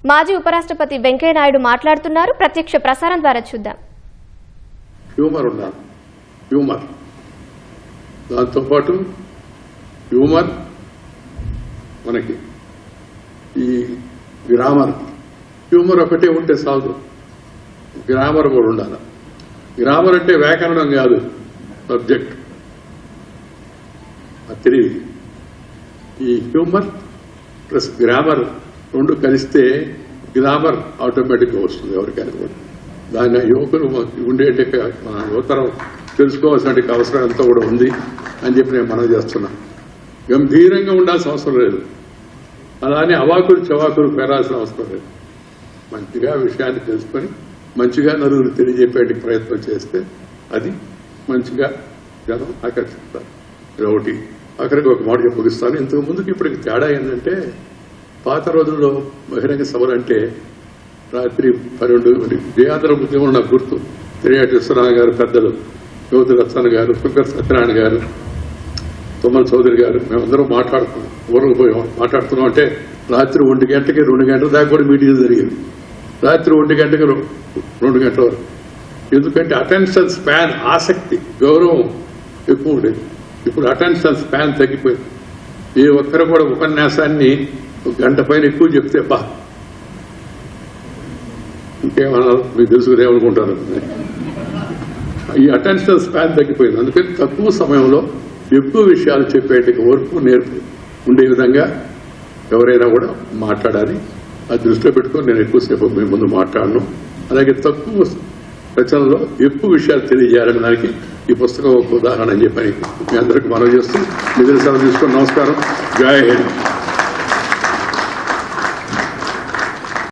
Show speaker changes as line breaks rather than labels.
మాజీ ఉపరాష్ట్రపతి వెంకయ్యనాయుడు మాట్లాడుతున్నారు. ప్రత్యక్ష ప్రసారం ద్వారా చూద్దాం.
హ్యూమర్ ఉండాలి. హ్యూమర్ దాంతోపాటు హ్యూమర్ మనకి ఈ గ్రామర్ హ్యూమర్ ఒకటే ఉంటే సాగు. గ్రామర్ కూడా ఉండాలి. గ్రామర్ అంటే వ్యాకరణం కాదు, సబ్జెక్ట్ తెలియదు. ఈ హ్యూమర్ ప్లస్ గ్రామర్ రెండు కలిస్తే గ్రామర్ ఆటోమేటిక్గా వస్తుంది ఎవరికైనా కూడా. దాని యువకులు ఉండే మన యువతరం తెలుసుకోవాల్సిన అవసరం అంతా కూడా ఉంది అని చెప్పి నేను మనం చేస్తున్నా. గంభీరంగా ఉండాల్సిన అవసరం లేదు, అలానే అవాకులు చవాకులు పెరాల్సిన అవసరం లేదు. మంచిగా విషయాన్ని తెలుసుకొని మంచిగా నలుగురు తెలియజెప్పే ప్రయత్నం చేస్తే అది మంచిగా జనం ఆకర్షిస్తారు. ఒకటి అక్కడికి ఒక మాట ముగిస్తాను. ఇంతకు ముందుకు ఇప్పటికి తేడా ఏంటంటే, పాత రోజుల్లో బహిరంగ సభలు అంటే రాత్రి 12 జయాంధ్ర ఉద్యమం నాకు గుర్తు. తిరియాటి విశ్వనాథ్ గారు, పెద్దలు యువతి రత్న గారు, సుంకర్ సత్యనారాయణ గారు, తుమ్మల చౌదరి గారు, మేమందరం ఊరికి పోయాం. మాట్లాడుతున్నాం అంటే రాత్రి 1 గంటకి 2 గంటల దాకా కూడా మీటింగ్ జరిగింది. రాత్రి 1 గంటకి 2 గంటల వరకు. ఎందుకంటే అటెన్షన్ స్పాన్, ఆసక్తి, గౌరవం ఎక్కువ ఉండేది. ఇప్పుడు అటెన్షన్ స్పాన్ తగ్గిపోయింది. ఏ ఒక్కరు కూడా ఉపన్యాసాన్ని 1 గంట పైన ఎక్కువ చెప్తే ఇంకేమన్నా మీకు తెలుసుకునేమనుకుంటారు. ఈ అటెన్షన్ స్పాన్ తగ్గిపోయింది. అందుకని తక్కువ సమయంలో ఎక్కువ విషయాలు చెప్పేటి ఓర్పు నేర్పు ఉండే విధంగా ఎవరైనా కూడా మాట్లాడాలి. అది దృష్టిలో పెట్టుకొని నేను ఎక్కువసేపు మీ ముందు మాట్లాడను. అలాగే తక్కువ రచనలో ఎక్కువ విషయాలు తెలియజేయాలని దానికి ఈ పుస్తకం ఒక ఉదాహరణ అని చెప్పని మీ అందరికీ మనవి చేస్తూ నిధులు సెలవు తీసుకొని నమస్కారం. జై హింద్.